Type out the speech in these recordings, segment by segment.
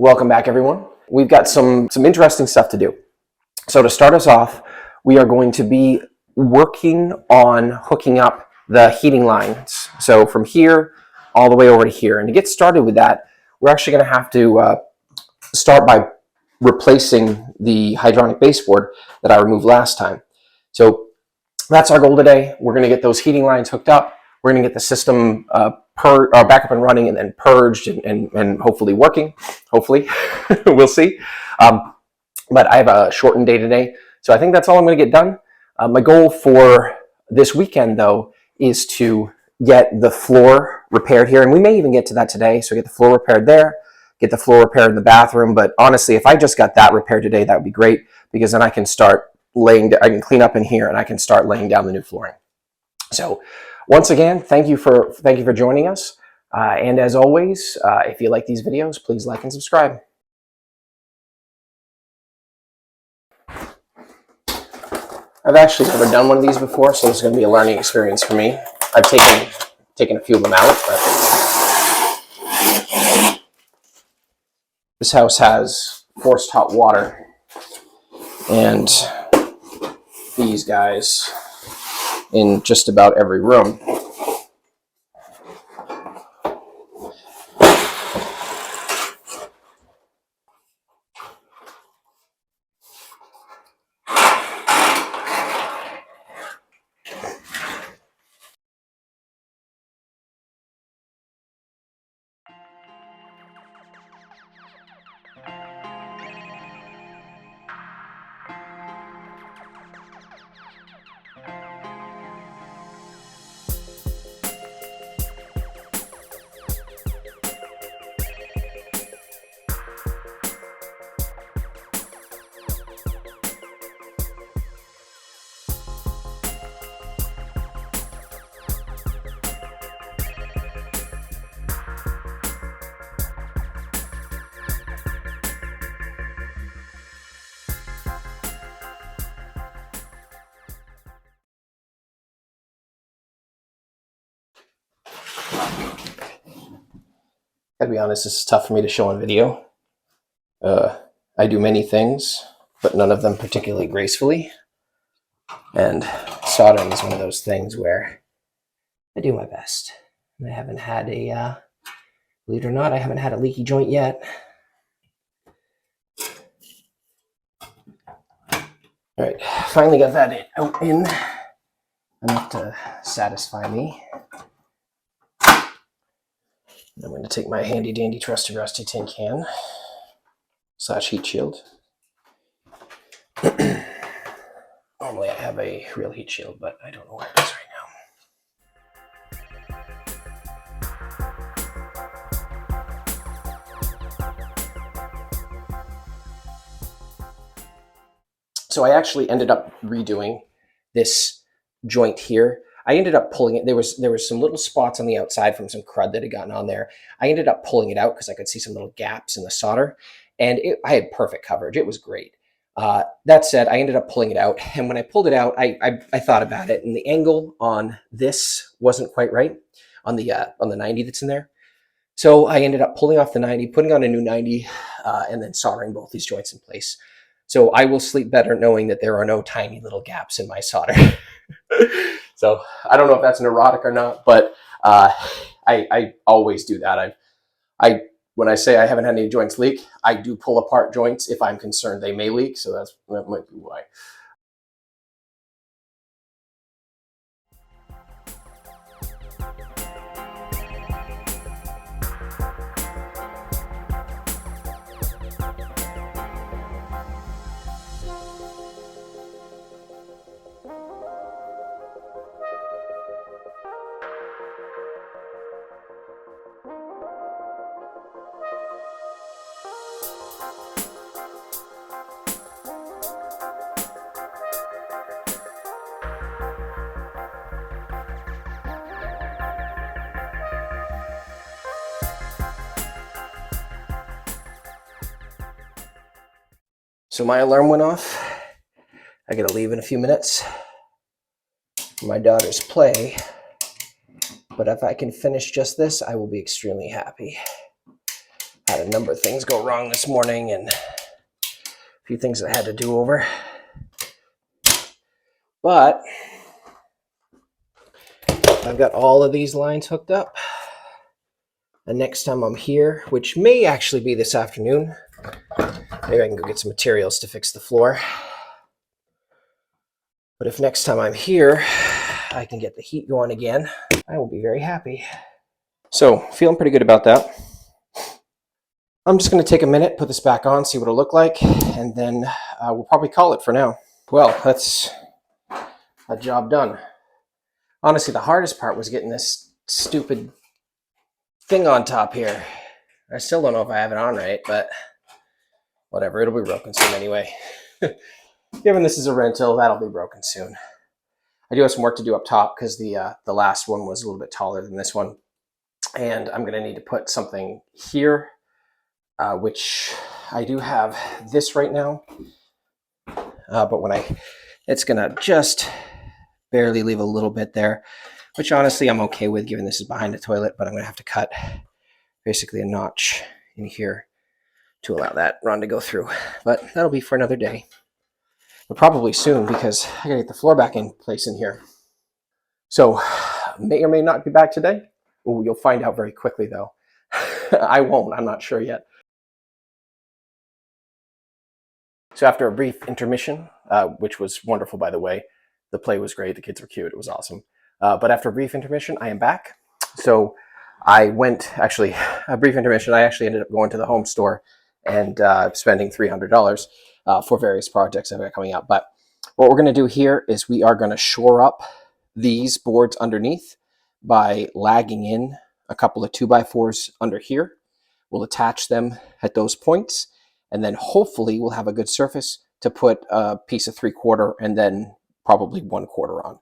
Welcome back, everyone. We've got some interesting stuff to do. So to start us off, we are going to be working on hooking up the heating lines. So from here all the way over to here. And to get started with that, we're actually going to have to start by replacing the hydronic baseboard that I removed last time. So that's our goal today. We're going to get those heating lines hooked up. We're going to get the system back up and running and then purged and hopefully working. Hopefully. We'll see. But I have a shortened day today. So I think that's all I'm going to get done. My goal for this weekend, though, is to get the floor repaired here. And we may even get to that today. So get the floor repaired there, get the floor repaired in the bathroom. But honestly, if I just got that repaired today, that would be great, because then I can start I can clean up in here and I can start laying down the new flooring. So once again, thank you for joining us. And as always, if you like these videos, please like and subscribe. I've actually never done one of these before, so this is going to be a learning experience for me. I've taken a few of them out, but this house has forced hot water, and these guys in just about every room. Gotta be honest, this is tough for me to show on video. I do many things, but none of them particularly gracefully. And soldering is one of those things where I do my best. And I haven't had believe it or not, I haven't had a leaky joint yet. All right, finally got that out in enough to satisfy me. I'm going to take my handy dandy trusty rusty tin can / heat shield. Normally I have a real heat shield, but I don't know where it is right now. So I actually ended up redoing this joint here. I ended up pulling it. There was some little spots on the outside from some crud that had gotten on there. I ended up pulling it out because I could see some little gaps in the solder, and I had perfect coverage. It was great. That said, I ended up pulling it out, and when I pulled it out, I thought about it, and the angle on this wasn't quite right on the 90 that's in there. So I ended up pulling off the 90, putting on a new 90, and then soldering both these joints in place. So I will sleep better knowing that there are no tiny little gaps in my solder. So I don't know if that's neurotic or not, but I always do that. When I say I haven't had any joints leak, I do pull apart joints if I'm concerned they may leak. So that might be why. So my alarm went off. I gotta leave in a few minutes for my daughter's play. But if I can finish just this, I will be extremely happy. Had a number of things go wrong this morning and a few things I had to do over. But I've got all of these lines hooked up. And next time I'm here, which may actually be this afternoon, maybe I can go get some materials to fix the floor. But if next time I'm here, I can get the heat going again, I will be very happy. So, feeling pretty good about that. I'm just going to take a minute, put this back on, see what it'll look like, and then we'll probably call it for now. Well, that's a job done. Honestly, the hardest part was getting this stupid thing on top here. I still don't know if I have it on right, but whatever, it'll be broken soon anyway. Given this is a rental, that'll be broken soon. I do have some work to do up top because the last one was a little bit taller than this one. And I'm gonna need to put something here, which I do have this right now. But it's gonna just barely leave a little bit there, which honestly I'm okay with given this is behind the toilet, but I'm gonna have to cut basically a notch in here to allow that run to go through. But that'll be for another day. But probably soon because I gotta get the floor back in place in here. So may or may not be back today. Ooh, you'll find out very quickly though. I won't, I'm not sure yet. So after a brief intermission, which was wonderful by the way, the play was great, the kids were cute, it was awesome. But after a brief intermission, I am back. So I went, actually, a brief intermission, I actually ended up going to the home store and spending $300 for various projects I've got coming out. But what we're gonna do here is we are gonna shore up these boards underneath by lagging in a couple of 2x4s under here. We'll attach them at those points, and then hopefully we'll have a good surface to put a piece of 3/4 and then probably 1/4 on.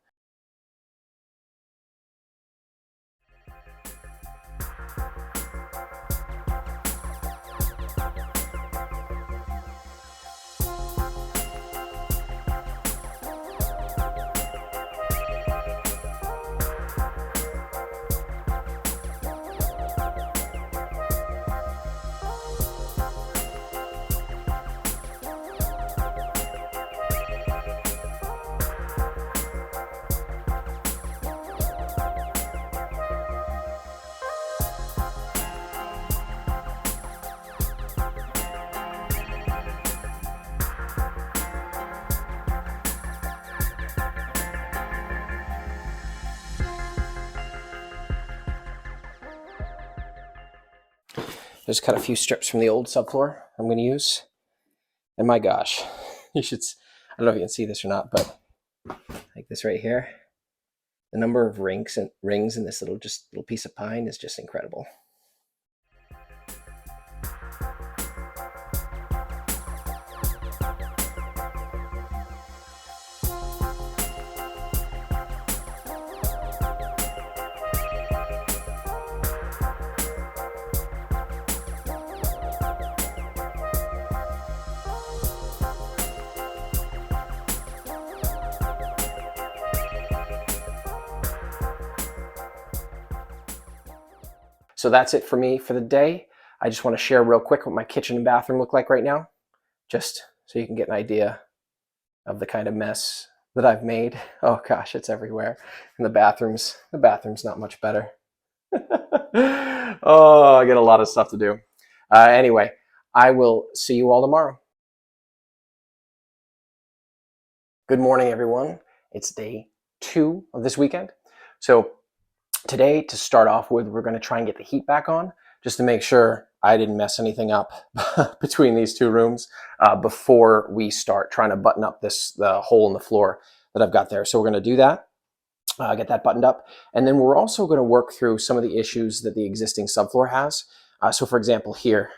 Just cut a few strips from the old subfloor I'm going to use. And my gosh, I don't know if you can see this or not, but like this right here, the number of rings in this little piece of pine is just incredible. So that's it for me for the day. I just want to share real quick what my kitchen and bathroom look like right now, just so you can get an idea of the kind of mess that I've made. Oh gosh, it's everywhere. And the bathroom's not much better. Oh, I got a lot of stuff to do. Anyway, I will see you all tomorrow. Good morning, everyone. It's day 2 of this weekend. So today, to start off with, we're going to try and get the heat back on, just to make sure I didn't mess anything up between these 2 rooms before we start trying to button up the hole in the floor that I've got there. So we're going to do that, get that buttoned up, and then we're also going to work through some of the issues that the existing subfloor has. So for example, here,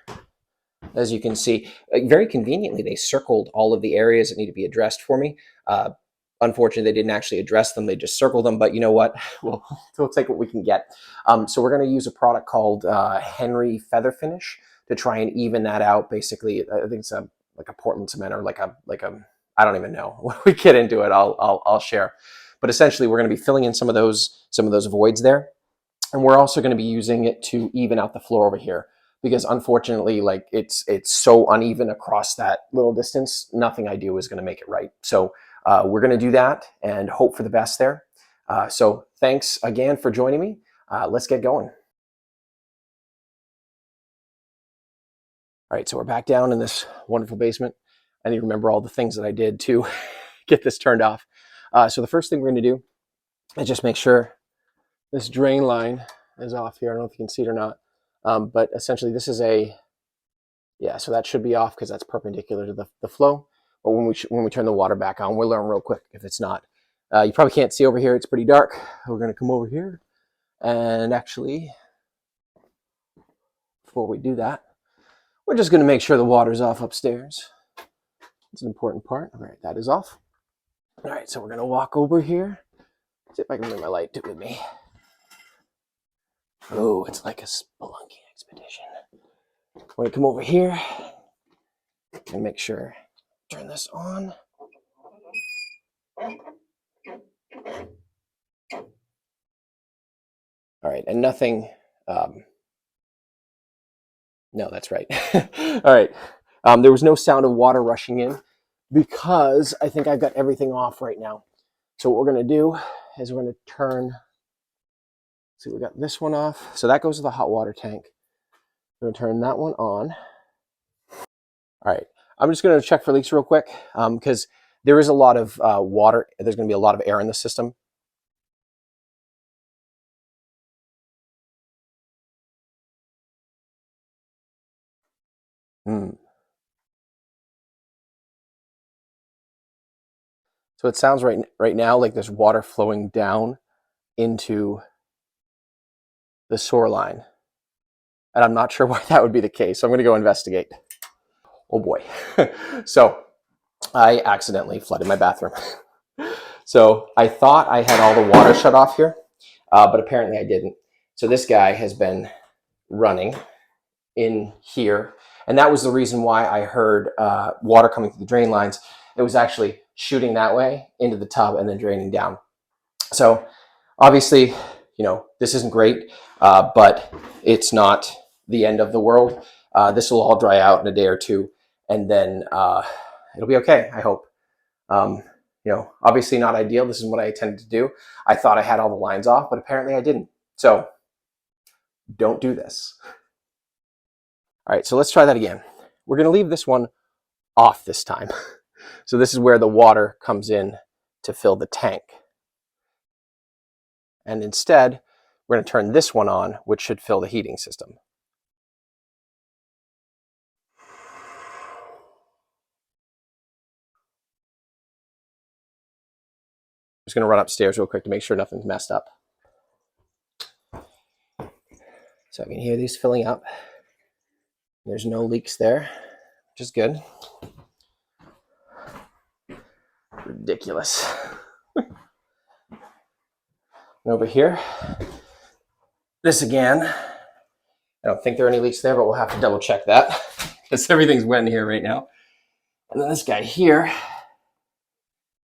as you can see, very conveniently, they circled all of the areas that need to be addressed for me. Unfortunately, they didn't actually address them. They just circled them, but you know what? We'll take what we can get. So we're going to use a product called Henry Featherfinish to try and even that out. Basically, I think it's like a Portland cement or like a I don't even know. When we get into it, I'll share. But essentially, we're going to be filling in some of those voids there, and we're also going to be using it to even out the floor over here. because unfortunately, like it's so uneven across that little distance. Nothing I do is going to make it right. So we're going to do that and hope for the best there. So thanks again for joining me. Let's get going. All right, so we're back down in this wonderful basement. I need to remember all the things that I did to get this turned off. So the first thing we're going to do is just make sure this drain line is off here. I don't know if you can see it or not, but essentially this is yeah, so that should be off because that's perpendicular to the flow. But when we turn the water back on, we'll learn real quick if it's not. You probably can't see over here. It's pretty dark. We're going to come over here and actually, before we do that, we're just going to make sure the water's off upstairs. It's an important part. All right, that is off. All right, so we're going to walk over here. See if I can bring my light with me. Oh, it's like a spelunking expedition. We're going to come over here and make sure, turn this on. All right, and nothing, no, that's right. All right, there was no sound of water rushing in because I think I've got everything off right now. So what we're going to do is we're going to turn, see, we got this one off. So that goes to the hot water tank. We're going to turn that one on. All right, I'm just going to check for leaks real quick because there is a lot of water. There's going to be a lot of air in the system. So it sounds right now like there's water flowing down into the sewer line. And I'm not sure why that would be the case. So I'm going to go investigate. Oh boy. So I accidentally flooded my bathroom. So I thought I had all the water shut off here, but apparently I didn't. So this guy has been running in here. And that was the reason why I heard water coming through the drain lines. It was actually shooting that way into the tub and then draining down. So obviously, you know, this isn't great, but it's not the end of the world. This will all dry out in a day or two, and then it'll be okay, I hope. You know, obviously not ideal. This is what I intended to do. I thought I had all the lines off, but apparently I didn't. So don't do this. All right, so let's try that again. We're going to leave this one off this time. So this is where the water comes in to fill the tank. And instead, we're going to turn this one on, which should fill the heating system. I'm just going to run upstairs real quick to make sure nothing's messed up. So I can hear these filling up. There's no leaks there, which is good. Ridiculous. And over here, this again, I don't think there are any leaks there, but we'll have to double check that because everything's wet in here right now. And then this guy here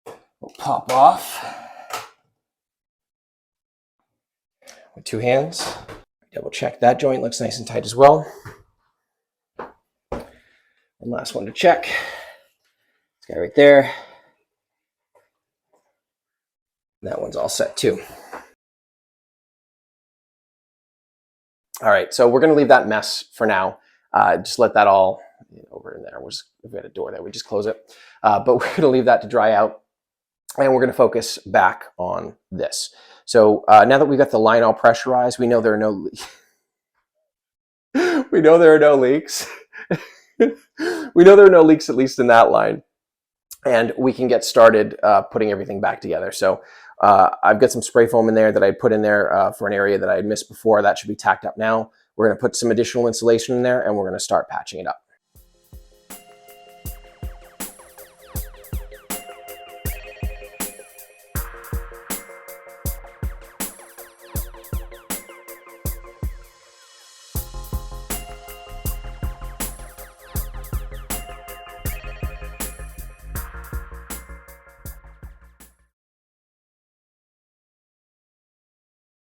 will pop off with two hands. Double check that joint, looks nice and tight as well. And last one to check, this guy right there. And that one's all set too. All right, so we're going to leave that mess for now. Just let that all over in there. We've got a door there. We just close it. But we're going to leave that to dry out, and we're going to focus back on this. So now that we've got the line all pressurized, we know there are no leaks. We know there are no leaks. We know there are no leaks, at least in that line. And we can get started putting everything back together. So I've got some spray foam in there that I put in there for an area that I had missed before. That should be tacked up now. We're going to put some additional insulation in there, and we're going to start patching it up.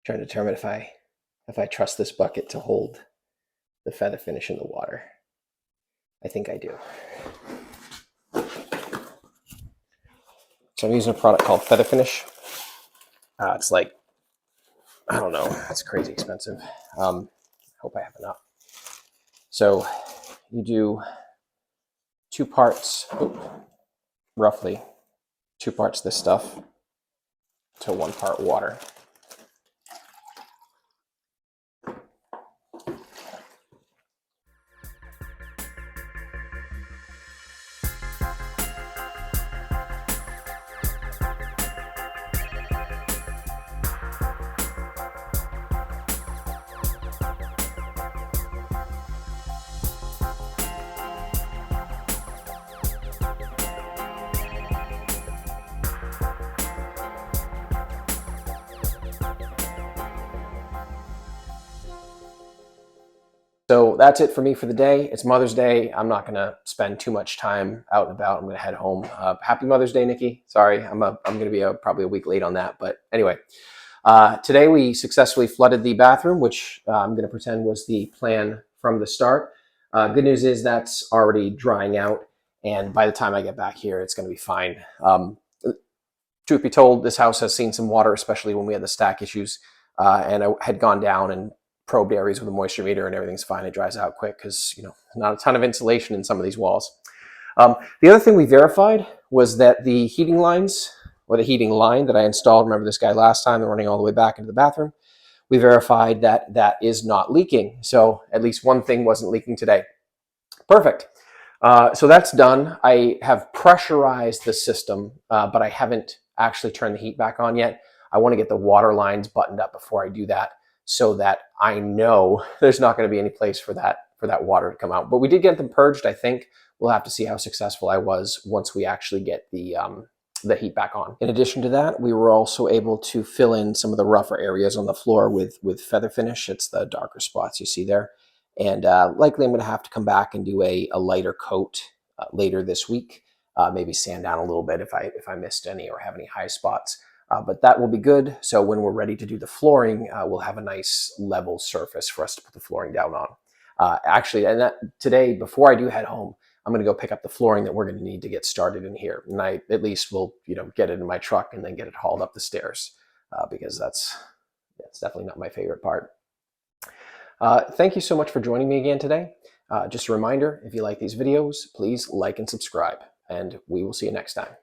Trying to determine if I trust this bucket to hold the feather finish in the water. I think I do. So I'm using a product called Featherfinish. It's like, I don't know, it's crazy expensive. Hope I have enough. So you do 2 parts, roughly 2 parts this stuff to 1 part water. So that's it for me for the day. It's Mother's Day. I'm not going to spend too much time out and about. I'm going to head home. Happy Mother's Day, Nikki. Sorry, I'm going to be probably a week late on that. But anyway, today we successfully flooded the bathroom, which I'm going to pretend was the plan from the start. Good news is that's already drying out. And by the time I get back here, it's going to be fine. Truth be told, this house has seen some water, especially when we had the stack issues. And I had gone down and probed areas with a moisture meter, and everything's fine. It dries out quick because, you know, not a ton of insulation in some of these walls. The other thing we verified was that the heating lines, or the heating line that I installed, remember this guy last time, running all the way back into the bathroom, we verified that that is not leaking. So at least one thing wasn't leaking today. Perfect. So that's done. I have pressurized the system, but I haven't actually turned the heat back on yet. I want to get the water lines buttoned up before I do that, so that I know there's not going to be any place for that water to come out. But we did get them purged, I think. We'll have to see how successful I was once we actually get the heat back on. In addition to that, we were also able to fill in some of the rougher areas on the floor with feather finish. It's the darker spots you see there. And likely I'm going to have to come back and do a lighter coat later this week. Maybe sand down a little bit if I missed any or have any high spots. But that will be good. So when we're ready to do the flooring, we'll have a nice level surface for us to put the flooring down on. Actually, and today, before I do head home, I'm going to go pick up the flooring that we're going to need to get started in here. And I at least will, get it in my truck and then get it hauled up the stairs because that's definitely not my favorite part. Thank you so much for joining me again today. Just a reminder, if you like these videos, please like and subscribe, and we will see you next time.